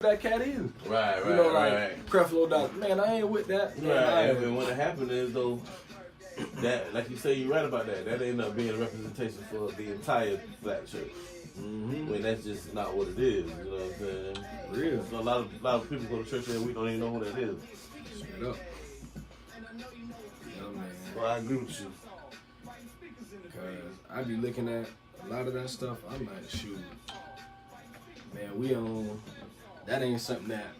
that cat is. Right. You know, like Creflo Dollar. Man, I ain't with that. Right. And what happened is though, that like you say, you're right about that. That ended up being a representation for the entire black church. Mm-hmm. When that's just not what it is. You know what I'm saying? Real. So a lot of people go to church and we don't even know who that is. Straight up. Yeah, man. Well, I agree with you. Cause I be looking at a lot of that stuff. I'm like, shoot, man, we on. That ain't something that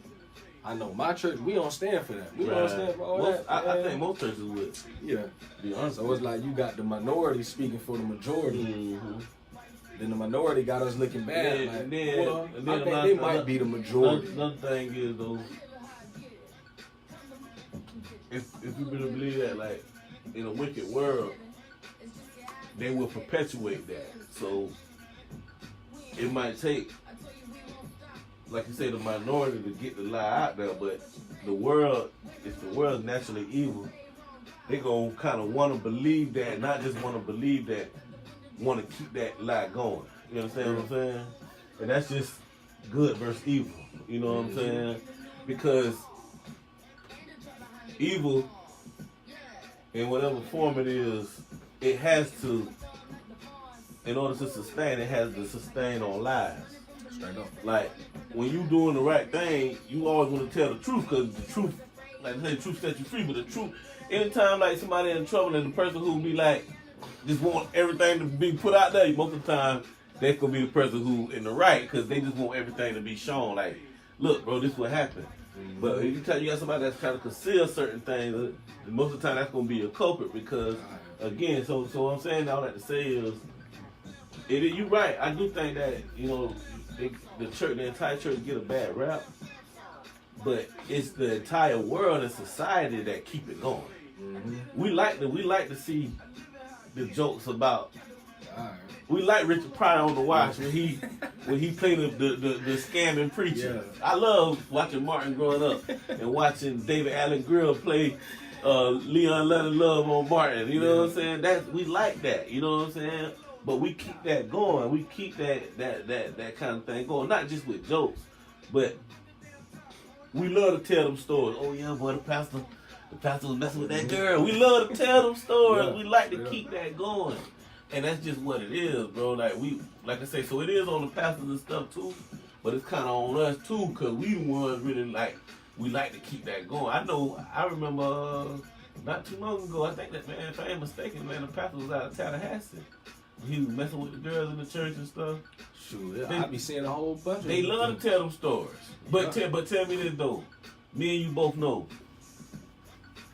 I know. My church, we don't stand for that. We don't stand for all that. I think most churches would. Yeah. Be honest. So it's like you got the minority speaking for the majority. Mm-hmm. Then the minority got us looking bad. I think think they might be the majority. Another thing is though, if you really believe that, like in a wicked world, they will perpetuate that. So it might take, like you say, the minority to get the lie out there, but the world, if the world's naturally evil, they gonna kind of want to believe that, not just want to believe that, want to keep that lie going. You understand what I'm saying? And that's just good versus evil. You know what I'm saying? Because evil, in whatever form it is, it has to, in order to sustain, it has to sustain on lies. Straight up. Like, when you doing the right thing, you always want to tell the truth, because the truth, like they say, the truth sets you free, but the truth, anytime like somebody in trouble and the person who be like, just want everything to be put out there, most of the time, that's going to be the person who in the right, because they just want everything to be shown, like, look, bro, this is what happened. Mm-hmm. But if you got somebody that's trying to conceal certain things, most of the time that's going to be a culprit, because, again, so what I'm saying, all that to say is, you're right, I do think that, you know, the church, the entire church get a bad rap, but it's the entire world and society that keep it going. Mm-hmm. We like to see the jokes about. We like Richard Pryor on The Watch when he played the scamming preacher. Yeah. I love watching Martin growing up and watching David Allen Greer play Leon Leonard Love on Martin. You know what I'm saying? We like that. You know what I'm saying? But we keep that going. We keep that kind of thing going. Not just with jokes, but we love to tell them stories. Oh yeah, boy, the pastor was messing with that girl. We love to tell them stories. Yeah, we like to keep that going. And that's just what it is, bro. Like I say, so it is on the pastors and stuff too, but it's kind of on us too, because we the ones really we like to keep that going. I remember not too long ago, I think that, man, if I ain't mistaken, man, the pastor was out of Tallahassee. He was messing with the girls in the church and stuff. Sure, I be seeing a whole bunch of them. They love to tell them stories. But tell me this though, me and you both know,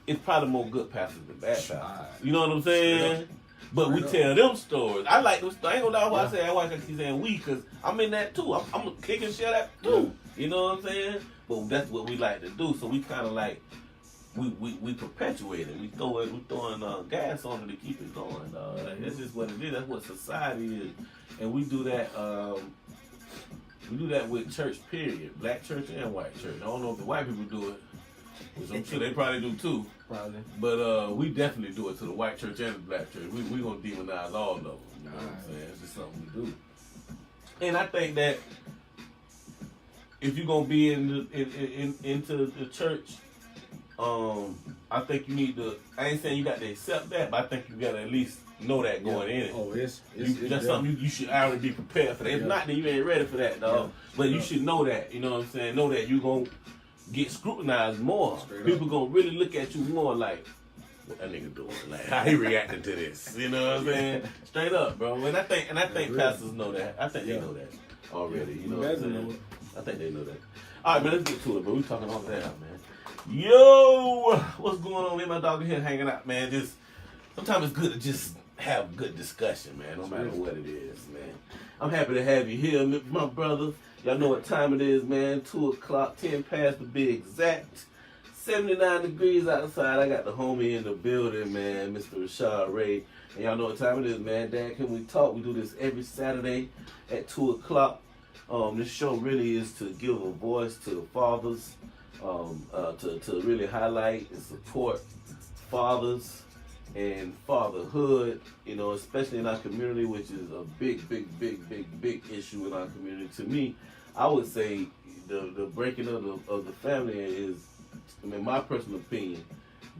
it's probably more good pastors than bad pastors. You know what I'm saying? But we tell them stories. I like them. I ain't gonna lie why I say I watch. I keep saying we, cause I'm in that too. I'm a kick and share that too. You know what I'm saying? But that's what we like to do. So we kind of like we perpetuate it. We throwing gas on it to keep it going. That's just what it is. That's what society is, and we do that. We do that with church. Period. Black church and white church. I don't know if the white people do it. Which I'm sure they probably do too. Probably. But we definitely do it to the white church and the black church. We gonna demonize all of them. You know what I'm saying? It's just something we do. And I think that if you're gonna be into the church, I think you need to. I ain't saying you got to accept that, but I think you gotta at least know that going in. Oh, it's that's something you should already be prepared for that. If not, then you ain't ready for that, dog. But you should know that. You know what I'm saying? Know that you gonna get scrutinized more. People gonna really look at you more like, what that nigga doing? Like, how he reacting to this? You know what I'm saying? Straight up, bro. And I think pastors know that. I think they know that already. You know what I'm saying? I think they know that. All right, man. Let's get to it, bro. We talking all that, man. Yo, what's going on? Me and my dog here hanging out, man. Just sometimes it's good to just have good discussion, man. No matter what it is, man. I'm happy to have you here, my brother. Y'all know what time it is, man. 2 o'clock, 10 past to be exact. 79 degrees outside. I got the homie in the building, man, Mr. Rashad Ray. And y'all know what time it is, man. Dad, can we talk? We do this every Saturday at 2 o'clock. This show really is to give a voice to fathers, to really highlight and support fathers and fatherhood, you know, especially in our community, which is a big issue in our community. To me, I would say the breaking of the family is, in my personal opinion,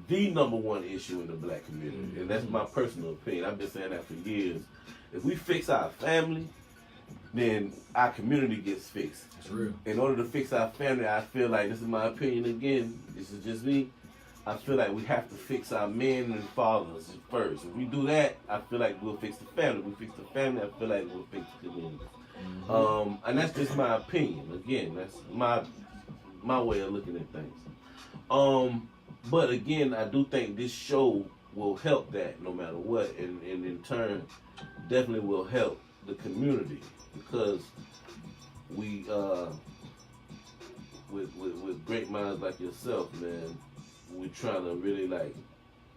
the number one issue in the black community. And that's my personal opinion. I've been saying that for years. If we fix our family, then our community gets fixed. It's real. In order to fix our family, I feel like, this is my opinion again, this is just me, I feel like we have to fix our men and fathers first. If we do that, I feel like we'll fix the family. If we fix the family, I feel like we'll fix the community. And that's just my opinion. Again, that's my way of looking at things. But again, I do think this show will help that no matter what, and in turn, definitely will help the community, because we, with great minds like yourself, man, we're trying to really like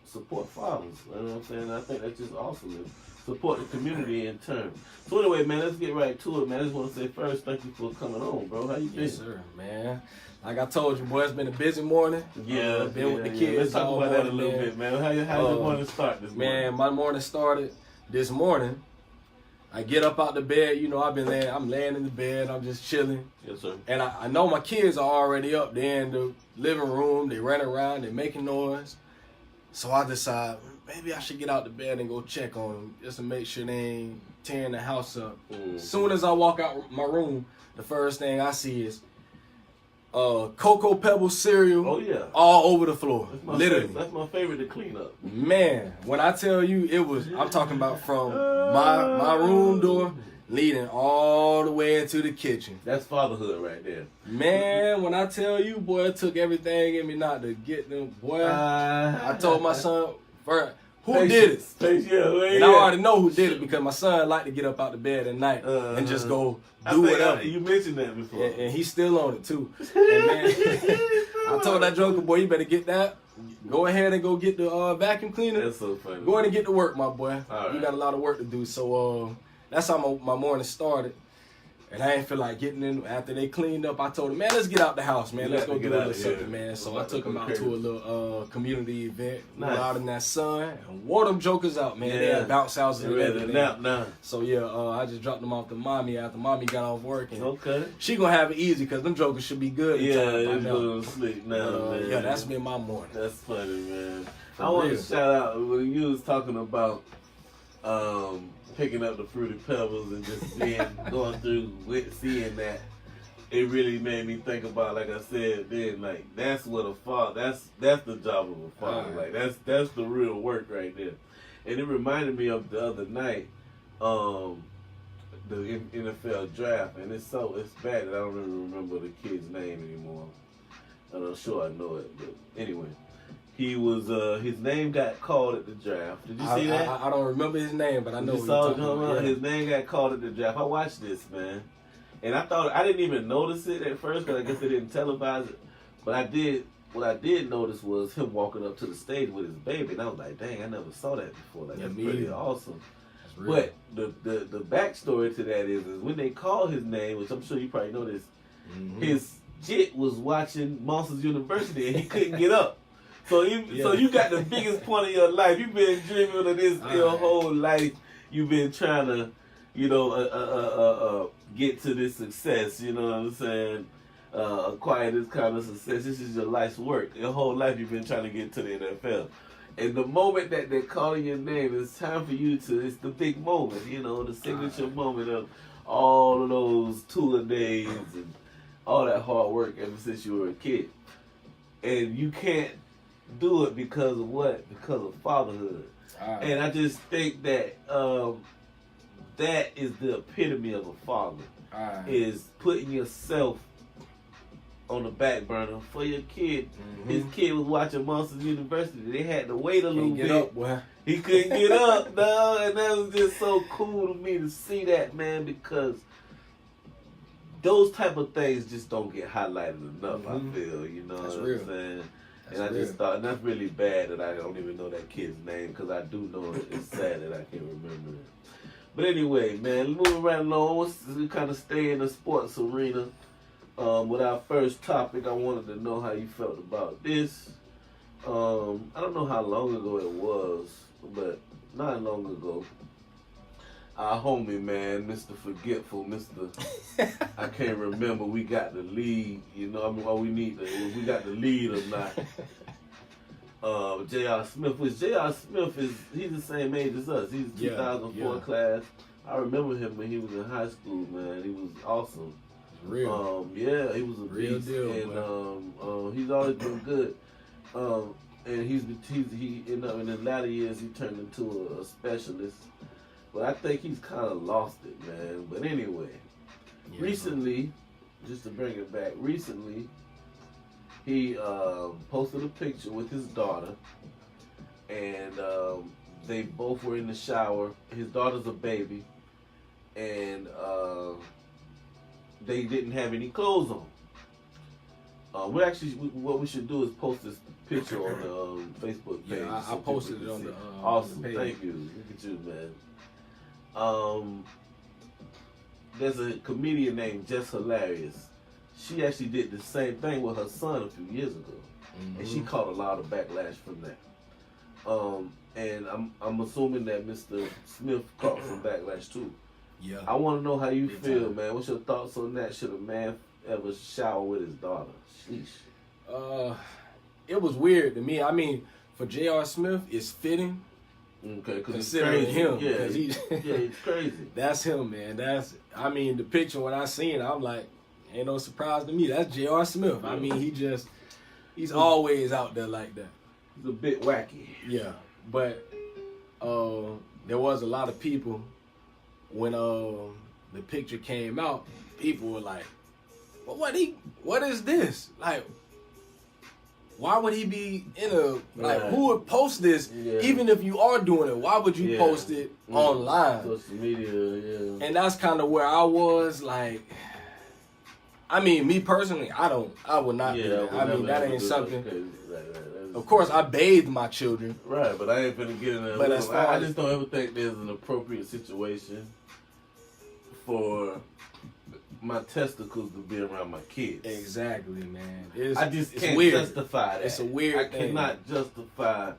support fathers. You know what I'm saying? I think that's just awesome. And support the community in turn. So anyway, man, let's get right to it, man. I just want to say first, thank you for coming on, bro. How you been? Yes, sir, man. Like I told you, boy, it's been a busy morning. Yeah, been with the kids. Let's talk all about that a morning, little bit, man. How your morning start this morning? Man, my morning started this morning. I get up out the bed, you know, I'm laying in the bed, I'm just chilling. Yes, sir. And I know my kids are already up there in the living room, they running around, they making noise. So I decide, maybe I should get out the bed and go check on them, just to make sure they ain't tearing the house up. As soon as I walk out my room, the first thing I see is Cocoa Pebbles cereal all over the floor. Literally. That's my favorite to clean up. Man, when I tell you I'm talking about from my room door leading all the way into the kitchen. That's fatherhood right there. Man, when I tell you, boy, it took everything in me not to get them, boy. I told my son, who did it? And I already know who did it, because my son liked to get up out the bed at night and just go do whatever. You mentioned that before. And he's still on it too. And man, I told that joker, boy, you better get that. Go ahead and go get the vacuum cleaner. That's so funny. Go ahead and get to work, my boy. Right. You got a lot of work to do. So that's how my morning started. And I ain't feel like getting in. After they cleaned up, I told them, man, let's get out the house, man. Let's go do a little something, man. So I took them out to a little community event. Nice. Out in that sun. And wore them jokers out, man. They had bounce houses and everything. Now. So yeah, I just dropped them off to mommy after mommy got off work. And okay. She gonna have it easy, because them jokers should be good. Yeah, they're going to sleep now, man. Yeah, that's been my morning. That's funny, man. I want to shout out when you was talking about picking up the Fruity Pebbles and just going through seeing that. It really made me think about, like I said then, like that's what a father. That's the job of a father. Like that's the real work right there. And it reminded me of the other night, the NFL draft, and it's bad that I don't even remember the kid's name anymore. I'm sure I know it, but anyway. He was his name got called at the draft. Did you see that? I don't remember his name, but I know you saw it. His name got called at the draft. I watched this, man, and I didn't even notice it at first, because I guess they didn't televise it. But I did. What I did notice was him walking up to the stage with his baby, and I was like, "Dang, I never saw that before. Like, that's pretty awesome." But the backstory to that is when they called his name, which I'm sure you probably know this, his jit was watching Monsters University, and he couldn't get up. So you got the biggest point of your life. You've been dreaming of this your whole life. You've been trying to, get to this success. You know what I'm saying? Acquire this kind of success. This is your life's work. Your whole life you've been trying to get to the NFL. And the moment that they're calling your name, it's time for you to. It's the big moment. The signature moment of all of those tour days and all that hard work ever since you were a kid. And you can't do it because of what? Because of fatherhood. And I just think that that is the epitome of a father. Is putting yourself on the back burner for your kid. His kid was watching Monsters University. They had to wait a little bit. Up, boy. He couldn't get up, dog. And that was just so cool to me to see that, man, because those type of things just don't get highlighted enough, I feel. You know what I'm saying? And I just thought, and that's really bad that I don't even know that kid's name, because I do know it. It's sad that I can't remember it. But anyway, man, moving right along, we kind of stay in the sports arena. With our first topic, I wanted to know how you felt about this. I don't know how long ago it was, but not long ago, our homie, man, Mr. Forgetful, Mr. I can't remember. We got the lead. You know, I mean, what we need. We got the lead or not. J.R. Smith, which J.R. Smith he's the same age as us. He's 2004 class. I remember him when he was in high school, man. He was awesome. Real. Yeah, he was a Real beast, deal, and he's always been good. And he in the latter years he turned into a specialist, but I think he's kind of lost it, man. But anyway, recently, just to bring it back, he posted a picture with his daughter, and they both were in the shower. His daughter's a baby, and they didn't have any clothes on. What we should do is post this picture on the Facebook page. Yeah, I posted it on the awesome. the page. Thank you. Look at you, man. There's a comedian named Jess Hilarious. She actually did the same thing with her son a few years ago, and she caught a lot of backlash from that. And I'm assuming that Mr. Smith caught some backlash too. Yeah. I want to know how you feel, man. What's your thoughts on that? Should a man ever shower with his daughter? Sheesh. It was weird to me. I mean, for J.R. Smith, it's fitting. Okay, because it's Considering crazy. him, Yeah, 'cause it's crazy. That's him, man. I mean, the picture when I seen it, I'm like, ain't no surprise to me. That's J.R. Smith. I mean, he's always out there like that. He's a bit wacky. Yeah, but there was a lot of people when the picture came out. People were like, "Well, what is this? Like, why would he be in a like? Who would post this? Yeah. Even if you are doing it, why would you post it online?" Social media, yeah. And that's kind of where I was like. I mean, me personally, I would not do that. I mean, that ain't something. Of course, I bathed my children. Right, but I ain't finna get in there. But I just don't ever think there's an appropriate situation for my testicles to be around my kids. Exactly, man. I just can't weird. justify that. It's a weird thing. I cannot justify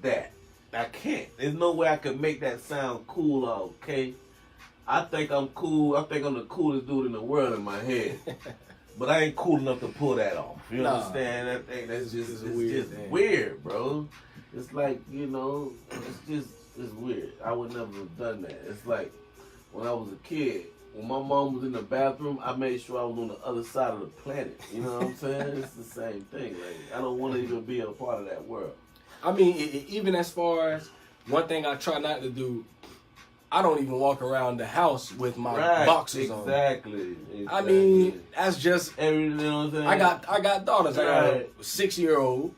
that. I can't. There's no way I can make that sound cool or okay. I think I'm cool. I think I'm the coolest dude in the world in my head. But I ain't cool enough to pull that off. You understand? I think that's just weird, bro. It's like, you know, it's weird. I would never have done that. It's like when I was a kid, when my mom was in the bathroom, I made sure I was on the other side of the planet. You know what I'm saying? It's the same thing. Like, I don't want to even be a part of that world. I mean, even as far as one thing I try not to do, I don't even walk around the house with my boxers on. Exactly. I mean, that's just everything. You know what I'm saying? I got daughters. I got a 6-year-old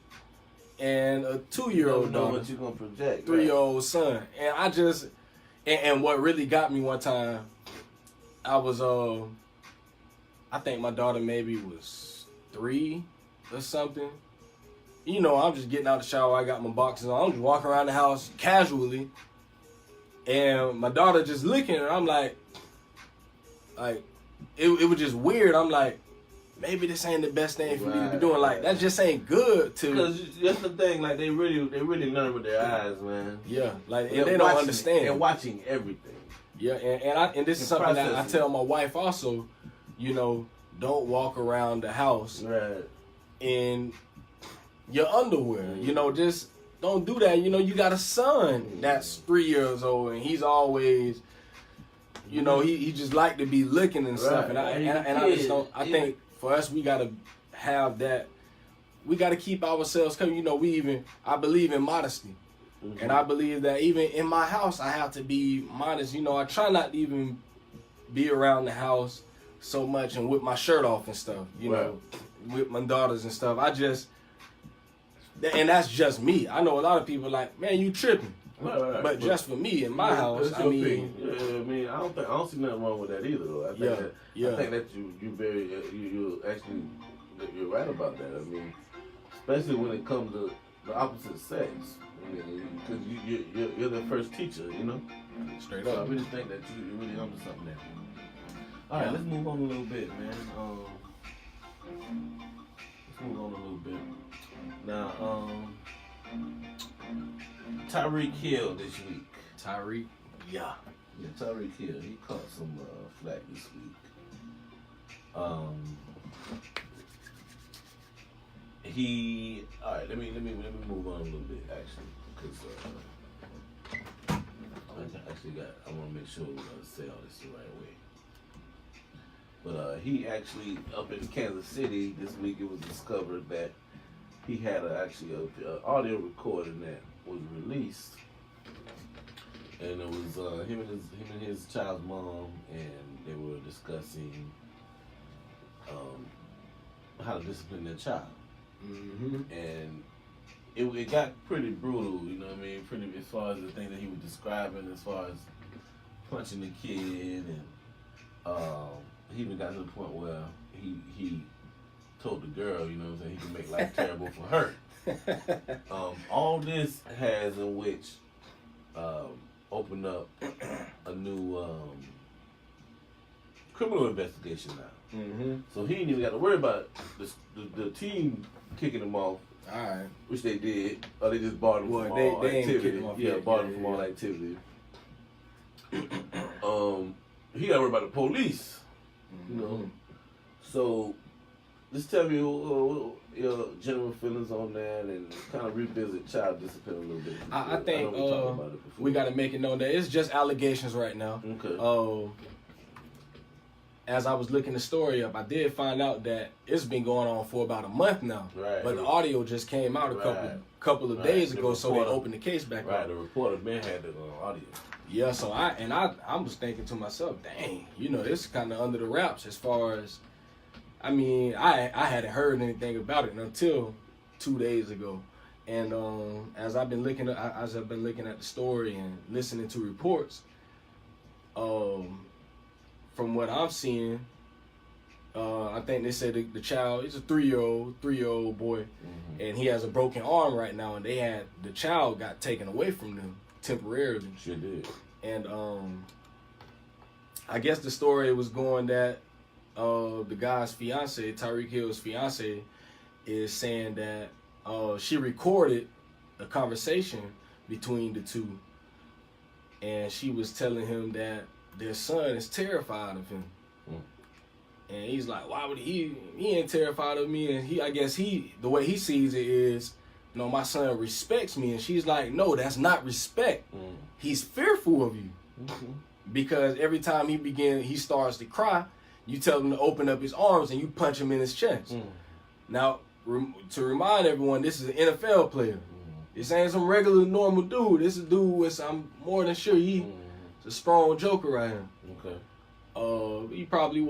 and a 2-year-old daughter. What you gonna project? 3-year-old son, and I just and what really got me one time, I was I think my daughter maybe was 3 or something. You know, I'm just getting out the shower. I got my boxers on. I'm just walking around the house casually. And my daughter just looking at her, I'm like, it was just weird. I'm like, maybe this ain't the best thing for me to be doing. Like, that just ain't good to. Because that's the thing. Like, they really learn with their eyes, man. Yeah, like and they don't understand. They're watching everything. Yeah, and this is something that I tell my wife also. You know, don't walk around the house in your underwear. You know, just. Don't do that. You know, you got a son that's 3 years old, and he's always, you know, he just like to be looking and stuff. And I just don't. I think for us, we gotta have that. We gotta keep ourselves covered. You know, I believe in modesty, and I believe that even in my house, I have to be modest. You know, I try not to even be around the house so much and with my shirt off and stuff. You know, with my daughters and stuff. And that's just me. I know a lot of people like, man, you tripping. But just for me in my house, I mean, I don't see nothing wrong with that either. Though. I think that you're right about that. I mean, especially when it comes to the opposite sex. I mean, because you're their first teacher, you know. Straight up. So I really think that you're really onto something there. All right, let's move on a little bit, man. Now, Tyreek Hill this week. Tyreek, Yeah, Tyreek Hill, he caught some flack this week. All right. Let me move on a little bit actually, because I want to make sure we say all this the right way. But he actually up in Kansas City this week. It was discovered that he had actually an audio recording that was released. And it was him and his child's mom, and they were discussing how to discipline their child. Mm-hmm. And it got pretty brutal, you know what I mean? Pretty, as far as the thing that he was describing, as far as punching the kid, and he even got to the point where he told the girl, you know what I'm saying, he can make life terrible for her. All this has in which opened up a new criminal investigation now. Mm-hmm. So he ain't even got to worry about the team kicking him off, All right. which they did. Or they just barred him from they all ain't kick activity. him off Yeah, yet. barred him from all activity. He got to worry about the police. Mm-hmm. You know. So just tell me your general feelings on that, and kind of revisit child discipline a little bit. I think know we talked about it before. we got to make it known that it's just allegations right now. Okay. As I was looking the story up, I did find out that it's been going on for about a month now. Right. But the audio just came out a couple of days ago, so they opened the case back up. Right. The reporter man had the audio. Yeah. So I was thinking to myself, dang, you know, this is kind of under the wraps as far as. I mean, I hadn't heard anything about it until 2 days ago, and as I've been looking at the story and listening to reports, from what I'm seeing, I think they said the child is a 3-year-old boy, Mm-hmm. and he has a broken arm right now, and the child got taken away from them temporarily. Sure did. And I guess the story was going that the guy's fiance, Tyreek Hill's fiance, is saying that she recorded a conversation between the two, and she was telling him that their son is terrified of him. And he's like, why would he ain't terrified of me? And I guess the way he sees it is, you know, my son respects me. And she's like, no, that's not respect. He's fearful of you. Mm-hmm. Because every time he starts to cry, you tell him to open up his arms and you punch him in his chest. Now, to remind everyone, this is an NFL player. This ain't some regular normal dude. This is a dude with, I'm more than sure he's a strong joker right here. Okay. He probably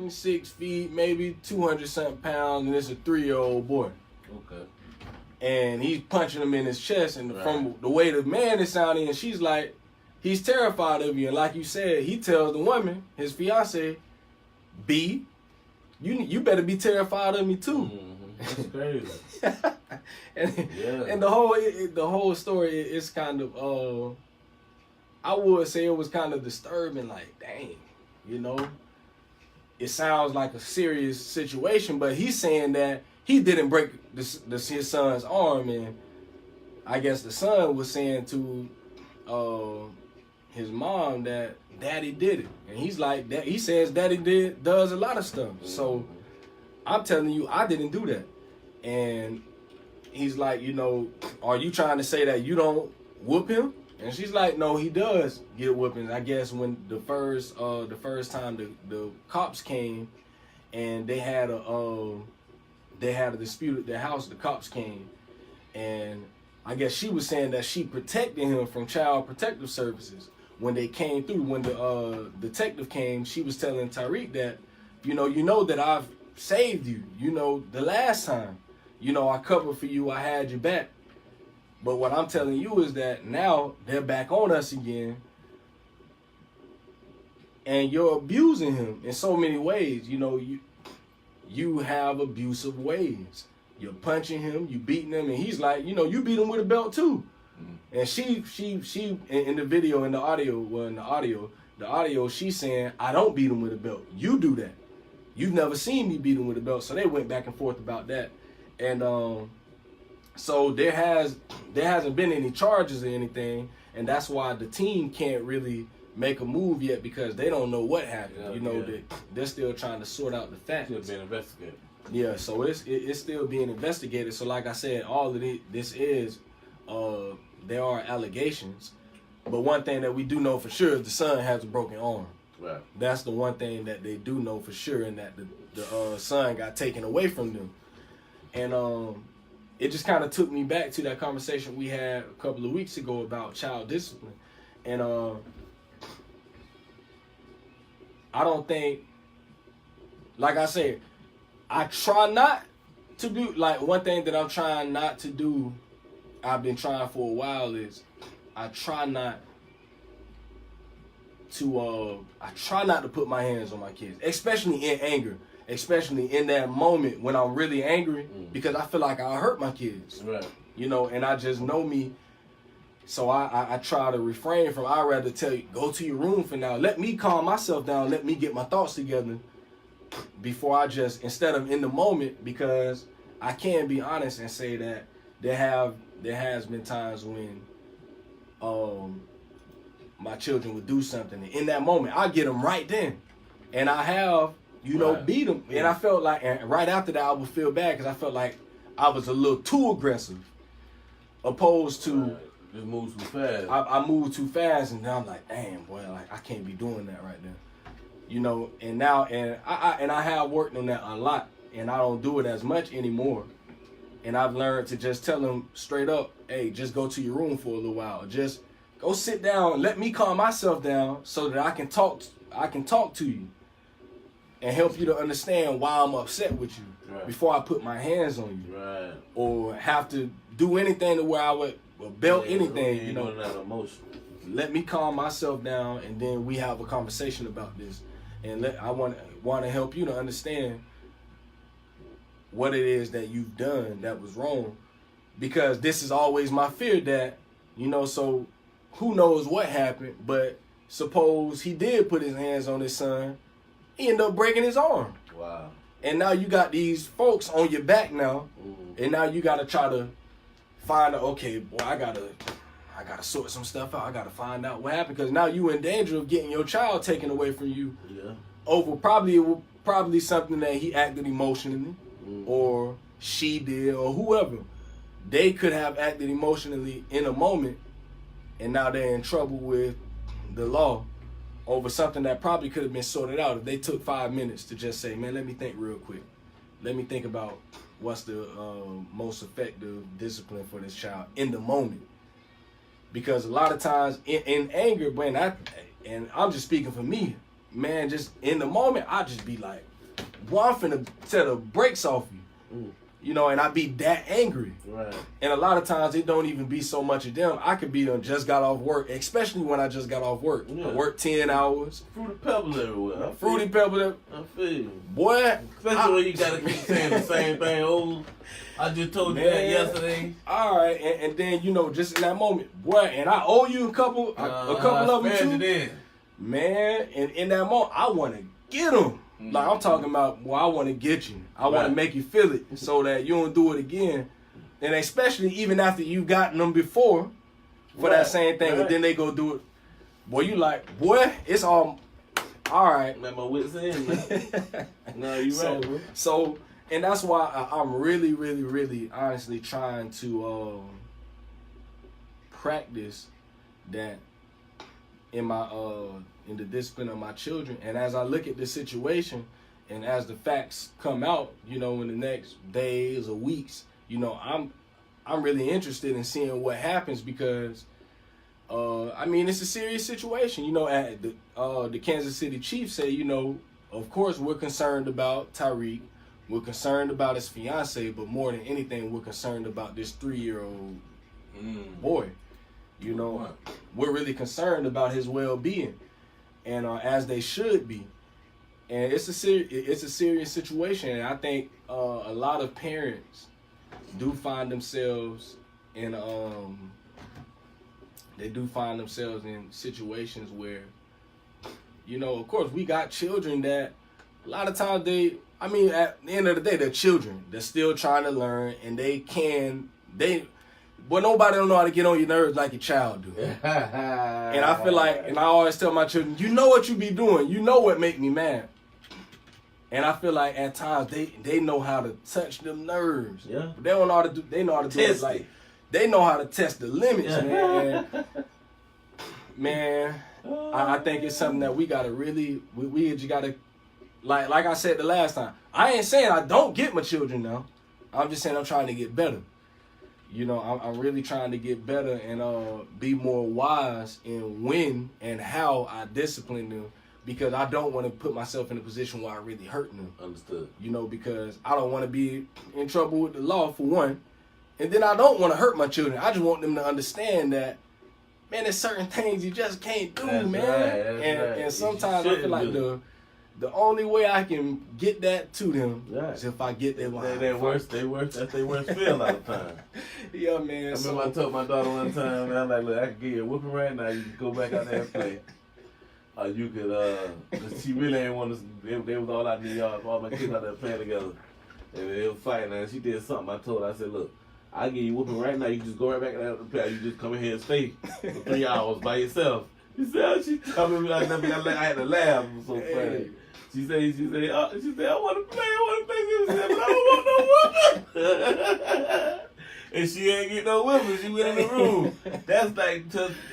6 feet, maybe 200-something pounds, and it's a 3-year-old boy. Okay. And he's punching him in his chest, and from the way the man is sounding, and she's like, he's terrified of you. And like you said, he tells the woman, his fiance, B, you better be terrified of me too. That's crazy. and the whole story is kind of I would say it was kind of disturbing. Like, dang, you know, it sounds like a serious situation, but he's saying that he didn't break his son's arm, and I guess the son was saying to his mom that Daddy did it, and he's like that. He says Daddy does a lot of stuff. So I'm telling you, I didn't do that. And he's like, you know, are you trying to say that you don't whoop him? And she's like, no, he does get whoopings. I guess when the first time the cops came, and they had a dispute at their house. The cops came, and I guess she was saying that she protected him from Child Protective Services. When they came through, when the detective came, she was telling Tyreek that, you know that I've saved you. You know, the last time, you know, I covered for you, I had your back. But what I'm telling you is that now they're back on us again, and you're abusing him in so many ways. You know, you have abusive ways. You're punching him, you beating him, and he's like, you know, you beat him with a belt too. And she in the video, in the audio, she's saying, I don't beat him with a belt. You do that. You've never seen me beat him with a belt. So they went back and forth about that. And so there hasn't been any charges or anything, and that's why the team can't really make a move yet because they don't know what happened. Yeah, you know, yeah. they're still trying to sort out the facts. Still being investigated. Yeah, so it's still being investigated. So like I said, all of this is there are allegations, but one thing that we do know for sure is the son has a broken arm. Right. That's the one thing that they do know for sure, and that the son got taken away from them. And it just kind of took me back to that conversation we had a couple of weeks ago about child discipline. And I don't think, like I said, I try not to do, like, one thing that I'm trying not to do, I've been trying for a while, is I try not to put my hands on my kids, especially in anger, especially in that moment when I'm really angry, because I feel like I hurt my kids. Right. You know, and I just know me. So I try to refrain from, I'd rather tell you, go to your room for now. Let me calm myself down. Let me get my thoughts together before I just, instead of in the moment, because I can be honest and say that there has been times when my children would do something. And in that moment, I get them right then. And I have, beat them. And I felt like, and right after that, I would feel bad because I felt like I was a little too aggressive opposed to... Right. Just move too fast. I moved too fast, and then I'm like, damn, boy, like I can't be doing that right now, you know. And now, I have worked on that a lot, and I don't do it as much anymore. And I've learned to just tell them straight up, hey, just go to your room for a little while, just go sit down, let me calm myself down, so that I can talk to you, and help you to understand why I'm upset with you before I put my hands on you, or have to do anything to where I would. Or belt anything, you know. Let me calm myself down, and then we have a conversation about this. And I want to help you to understand what it is that you've done that was wrong, because this is always my fear that, so who knows what happened, but suppose he did put his hands on his son, he ended up breaking his arm. Wow. And now you got these folks on your back now, and now you got to try to find out, okay, boy, I gotta sort some stuff out. I gotta find out what happened, because now you in danger of getting your child taken away from you over probably something that he acted emotionally, or she did, or whoever. They could have acted emotionally in a moment, and now they're in trouble with the law over something that probably could have been sorted out if they took 5 minutes to just say, man, let me think real quick. Let me think about what's the most effective discipline for this child in the moment. Because a lot of times in anger, and I'm just speaking for me, man, just in the moment, I just be like, boy, I'm finna set the brakes off you. And I be that angry. Right. And a lot of times it don't even be so much of them. I could be done just got off work, especially when I just got off work. Yeah. I work 10 hours. Fruity Pebbles everywhere. Fruity Pebbles. I feel you. Boy. Especially when you gotta keep saying the same thing over. I just told you that yesterday. All right, and then just in that moment, boy, and I owe you a couple of them too. Man, and in that moment, I want to get them. Like I'm talking about, I want to get you. I want to make you feel it so that you don't do it again. And especially even after you've gotten them before for that same thing, and then they go do it. Boy, you like, boy, it's all right. Let my wits in, man. No, you right, bro. So, and that's why I'm really, really, really honestly trying to practice that in my in the discipline of my children. And as I look at this situation, and as the facts come out, in the next days or weeks, I'm really interested in seeing what happens, because it's a serious situation. At the Kansas City Chiefs say, of course we're concerned about Tyreek, we're concerned about his fiance, but more than anything, we're concerned about this 3-year-old boy. We're really concerned about his well-being, and as they should be. And it's a serious situation. And I think a lot of parents do find themselves in situations where, of course, we got children that a lot of times at the end of the day, they're children. They're still trying to learn, and But nobody don't know how to get on your nerves like your child do. And I feel like, and I always tell my children, you know what you be doing. You know what make me mad. And I feel like at times they know how to touch them nerves. Yeah. But they don't know how to do. They know how to do it like they know how to test the limits, man. And, man, I think it's something that we gotta really we just gotta like I said the last time. I ain't saying I don't get my children now. I'm just saying I'm trying to get better. You know, I'm really trying to get better and be more wise in when and how I discipline them, because I don't want to put myself in a position where I really hurting them. Understood. You know, because I don't want to be in trouble with the law for one, and then I don't want to hurt my children. I just want them to understand that, man, there's certain things you just can't do, That's man. right, And sometimes I feel like the only way I can get that to them is if I get them. That's their worst feel a lot of time. Yeah, man. I remember I told my daughter one time, man, I'm like, look, I can give you a whooping right now. You can go back out there and play. Or you could, cause she really ain't want to, they was all out in the yard, all my kids out there playing together. And they was fighting, and she did something. I told her, I said, look, I'll give you a whooping right now. You just go right back out and play. You just come in here and stay for 3 hours by yourself. She said, she told me, I had to laugh. It was so funny. She said, I want to play, but I don't want no whooping. And she ain't get no whooping. She went in the room. That's like,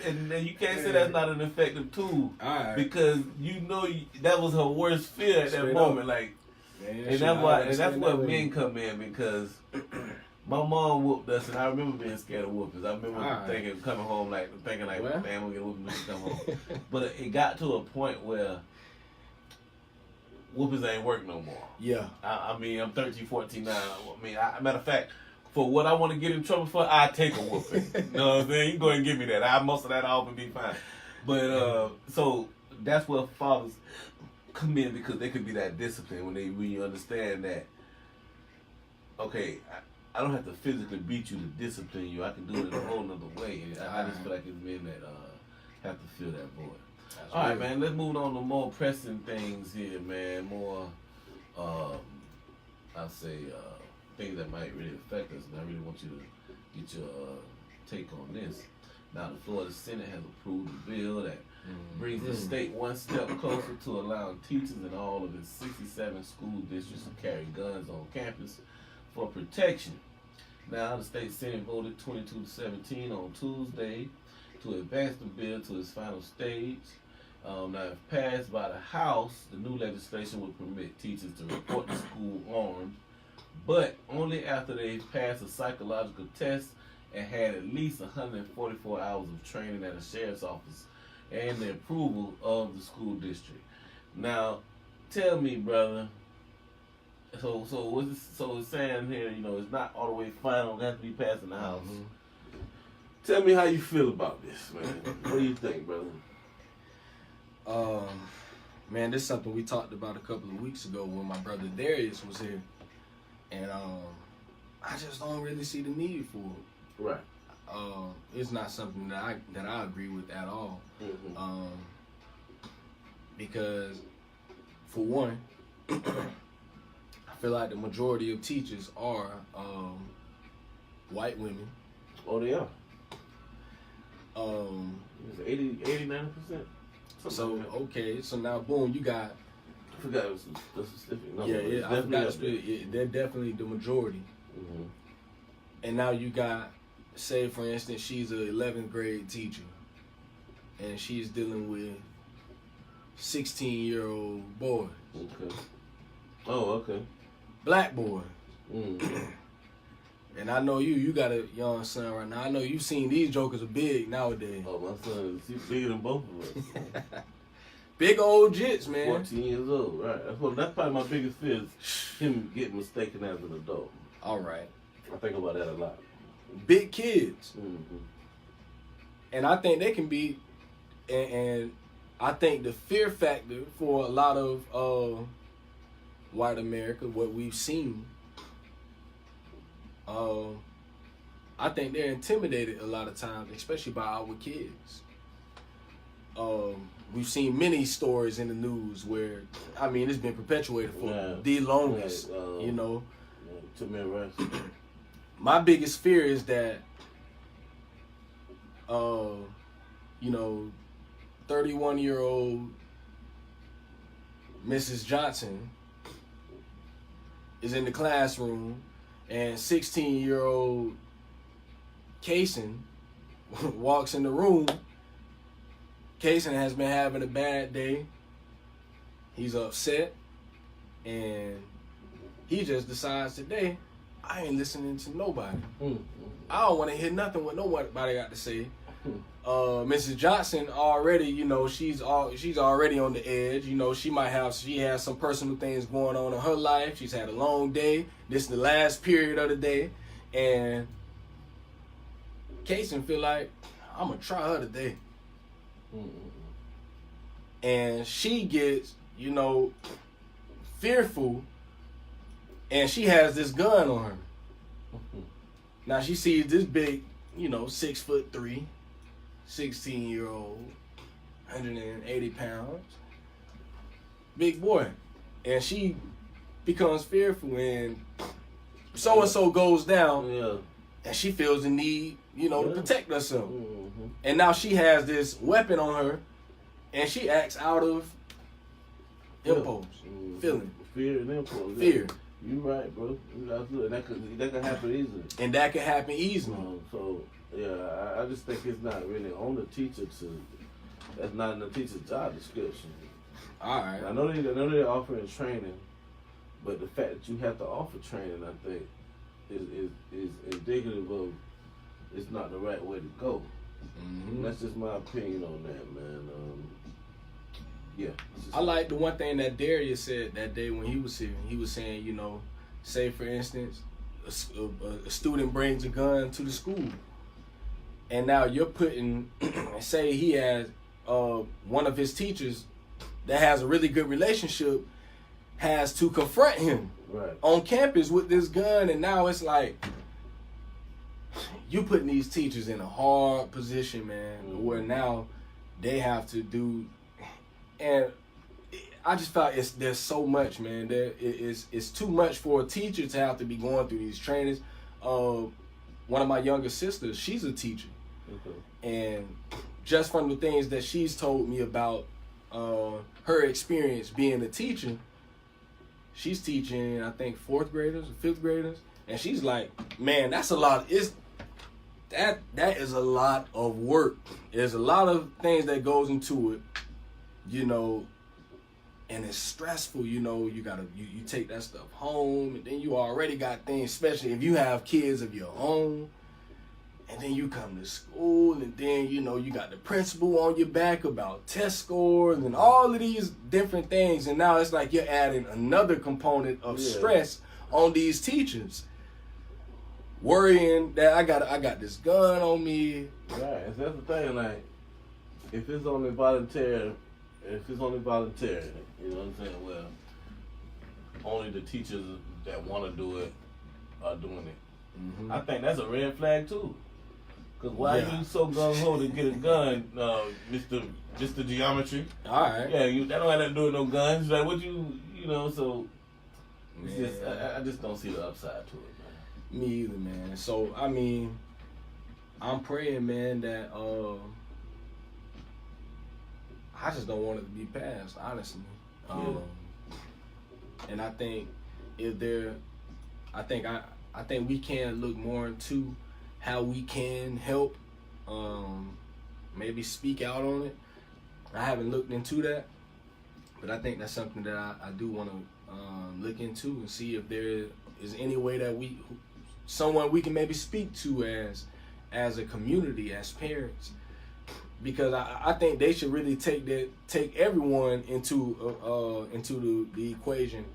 and you can't say that's not an effective tool. Right. Because you know that was her worst fear at that moment. Like, man, and that's where men come in, because my mom whooped us, and I remember being scared of whoopings. I remember coming home thinking like, damn, I'm gonna get a whooping when she come home. But it got to a point where whoopings ain't work no more. Yeah. I mean, I'm 13, 14 now. I mean, matter of fact, for what I want to get in trouble for, I take a whooping. You know what I'm saying? You go ahead and give me that. Most of that off and be fine. But so that's where fathers come in, because they could be that disciplined when you understand that. Okay, I don't have to physically beat you to discipline you. I can do it in a whole nother way. And I just feel like it's men that have to fill that void. All right, man. Let's move on to more pressing things here, man. More, I'll say, things that might really affect us. And I really want you to get your take on this. Now, the Florida Senate has approved a bill that brings the state one step closer to allowing teachers in all of its 67 school districts to carry guns on campus for protection. Now, the state Senate voted 22-17 on Tuesday to advance the bill to its final stage. Now, if passed by the House, the new legislation would permit teachers to report to school armed, but only after they passed a psychological test and had at least 144 hours of training at a sheriff's office and the approval of the school district. Now, tell me, brother. So it's saying here, it's not all the way final. It has to be passed in the House. Mm-hmm. Tell me how you feel about this, man. What do you think, brother? Man, this is something we talked about a couple of weeks ago when my brother Darius was here, and I just don't really see the need for it. Right. It's not something that I agree with at all. Mm-hmm. Because for one, I feel like the majority of teachers are white women. Oh, they are. It's 80-90%. So okay, so now boom, you got. I forgot it was a specific number. Yeah, I forgot. They're definitely the majority. Mm-hmm. And now you got, say for instance, she's an 11th grade teacher, and she's dealing with 16-year-old boys. Okay. Oh, okay. Black boys. Mm-hmm. And I know you got a young son right now. I know you've seen these jokers are big nowadays. Oh, my son, he's bigger than both of us. Big old jits, man. 14 years old, right. That's probably my biggest fear, is him getting mistaken as an adult. All right. I think about that a lot. Big kids. Mm-hmm. And I think they can be, and I think the fear factor for a lot of white America, what we've seen, I think they're intimidated a lot of times, especially by our kids. We've seen many stories in the news where, I mean, it's been perpetuated for the longest, To me, right. My biggest fear is that you know, 31-year-old Mrs. Johnson is in the classroom, and 16-year-old Kaysen walks in the room. Kaysen has been having a bad day. He's upset, and he just decides today, I ain't listening to nobody. I don't want to hear nothing what nobody got to say. Mrs. Johnson already, you know, she's already on the edge. You know, she has some personal things going on in her life. She's had a long day. This is the last period of the day, and Kaysen feel like, I'm gonna try her today. And she gets, you know, fearful, and she has this gun on her. Now she sees this big, you know, 6'3", 16-year-old, 180 pounds, big boy, and she becomes fearful, and so goes down, and she feels the need, you know, to protect herself. And now she has this weapon on her, and she acts out of impulse, feeling, fear and impulse. Fear. You right, bro. That could happen easily. And that could happen easily. So yeah, I just think it's not really on the teacher to. That's not in the teacher's job description. All right. I know they're offering training, but the fact that you have to offer training, I think, is indicative of it's not the right way to go. That's just my opinion on that, man. Yeah. I like the one thing that Darius said that day when he was here. He was saying, you know, say for instance, a student brings a gun to the school, and now you're putting, say he has one of his teachers that has a really good relationship has to confront him on campus with this gun, and now it's like you putting these teachers in a hard position, man, where now they have to do. And I just felt there's so much, man. It's too much for a teacher to have to be going through these trainings. One of my younger sisters, she's a teacher, and just from the things that she's told me about her experience being a teacher, she's teaching, I think, 4th graders or 5th graders, and she's like, man, that's a lot. That is a lot of work. There's a lot of things that goes into it. You know, and it's stressful, you know, you take that stuff home, and then you already got things, especially if you have kids of your own, and then you come to school, and then, you know, you got the principal on your back about test scores and all of these different things, and now it's like you're adding another component of stress on these teachers, worrying that I got this gun on me. Right, and that's the thing, like, if it's only voluntary, you know what I'm saying? Well, only the teachers that want to do it are doing it. I think that's a red flag too. Cause why you so gung ho to get a gun, Mr. Geometry? All right. Yeah, that don't have nothing to do with no guns. Like what you know? So it's just, I just don't see the upside to it, man. Me either, man. So I mean, I'm praying, man, that I just don't want it to be passed, honestly. And I think I think we can look more into how we can help, maybe speak out on it. I haven't looked into that, but I think that's something that I do want to look into and see if there is any way that someone we can maybe speak to as a community, as parents. Because I think they should really take everyone into the equation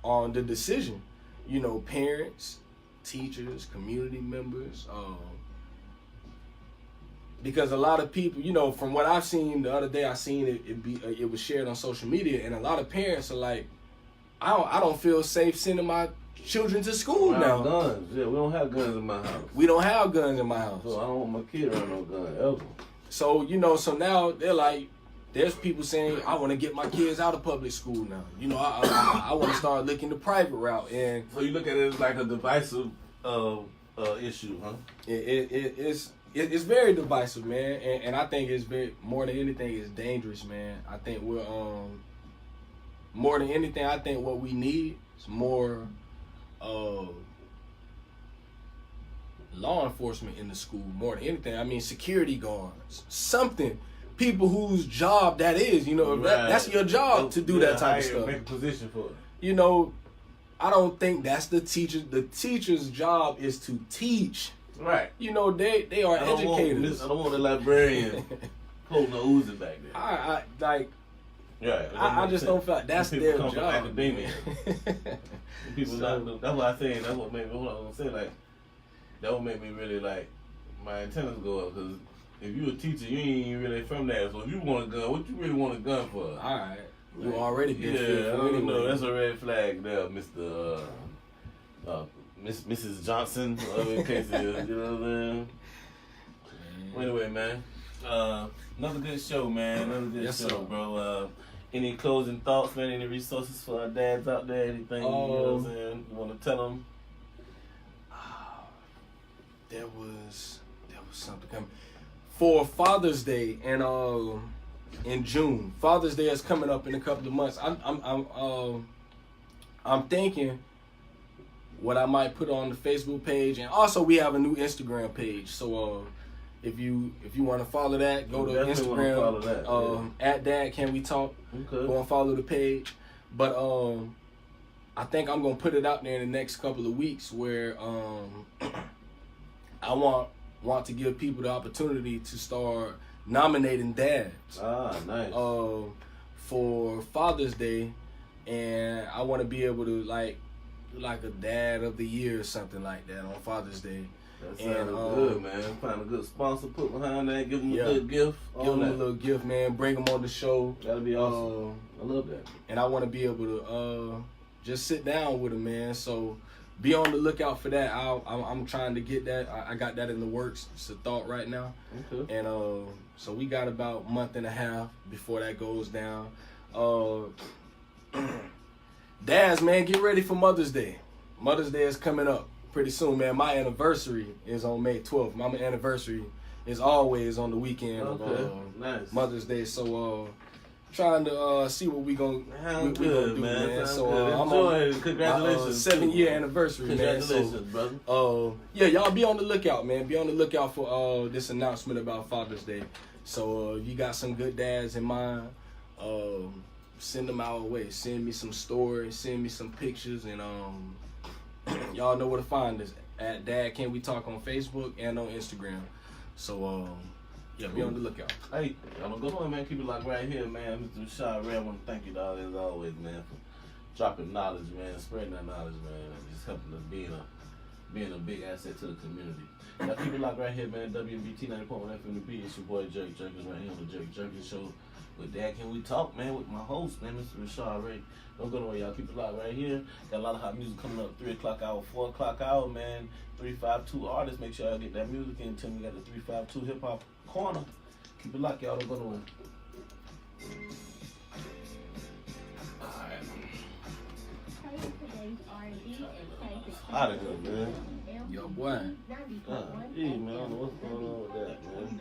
on the decision. You know, parents, teachers, community members. Because a lot of people, you know, from what I've seen the other day, I seen it was shared on social media, and a lot of parents are like, I don't feel safe sending my children to school now. Guns, yeah, we don't have guns in my house. We don't have guns in my house. So I don't want my kid around no gun ever. So, you know, so now they're like, there's people saying, I want to get my kids out of public school now. You know, I want to start looking the private route. And so you look at it as like a divisive issue, huh? It's it's very divisive, man, and I think it's very more than anything it's dangerous, man. I think we're more than anything. I think what we need is more law enforcement in the school. More than anything, I mean security guards, something. People whose job that is, you know, that's your job to do that type of stuff. Make a position for it. You know, I don't think that's the teacher. The teacher's job is to teach. Right. You know, they are educators. I don't want a librarian holding the Uzi back there. I like. Yeah. I just don't feel like that's their job. Academia. People not. That's what I say. That's what made me. What I'm saying, like, that would make me really like my antennas go up, because if you a teacher, you ain't really from there. So if you want a gun, what you really want a gun for? All right. You already been I don't know. That's a red flag there, Mr. Mrs. Johnson, whatever the case is. You know what I'm saying? Well, anyway, man. Another good show, man. Another good show, sir. bro. Any closing thoughts, man? Any resources for our dads out there? Anything you know what I'm saying? You want to tell them? There was something coming for Father's Day, and in June. Father's Day is coming up in a couple of months. I'm thinking what I might put on the Facebook page, and also we have a new Instagram page. So if you want to follow that, go to Instagram at Dad Can We Talk. Okay. Go and follow the page. But I think I'm gonna put it out there in the next couple of weeks where I want to give people the opportunity to start nominating dads. Nice. For Father's Day, and I want to be able to like a dad of the year or something like that on Father's Day. That sounds good, man. Find a good sponsor, put behind that, give them a good gift. Give them a little gift, man. Bring them on the show. That'll be awesome. I love that. And I want to be able to just sit down with them, man. So be on the lookout for that. I'm trying to get that. I got that in the works. It's a thought right now. Okay. And so we got about a month and a half before that goes down. Dads, man, get ready for Mother's Day. Mother's Day is coming up pretty soon, man. My anniversary is on May 12th. My anniversary is always on the weekend of nice. Mother's Day. So trying to see what we gonna do, man. So I'm on congratulations. 7-year anniversary, congratulations, man. brother. Yeah, y'all be on the lookout, man. Be on the lookout for this announcement about Father's Day. So if you got some good dads in mind, send them our way. Send me some stories, send me some pictures, and y'all know where to find us at Dad Can We Talk on Facebook and on Instagram. So yeah, be on the lookout. Hey, I'm gonna go on, man. Keep it locked right here, man. Mr. Rashad Ray, I want to thank you, dog, as always, man, for dropping knowledge, man, spreading that knowledge, man, and just helping us being a big asset to the community. Now keep it locked right here, man. WBT 90.1 FM to be. It's your boy Jerry Jerkins right here on the Jerry Jerkins Show with Dad Can We Talk, man, with my host, man, Mr. Rashad Ray. Don't go nowhere, y'all. Keep it locked right here. Got a lot of hot music coming up. 3 o'clock hour, 4 o'clock hour, man. 352 artists. Make sure y'all get that music in. Tell me we got the 352 hip hop corner. Keep it locked, y'all. Don't go nowhere. Out of here, man. Yo, boy. Yeah, man. I don't know what's going on with that, man.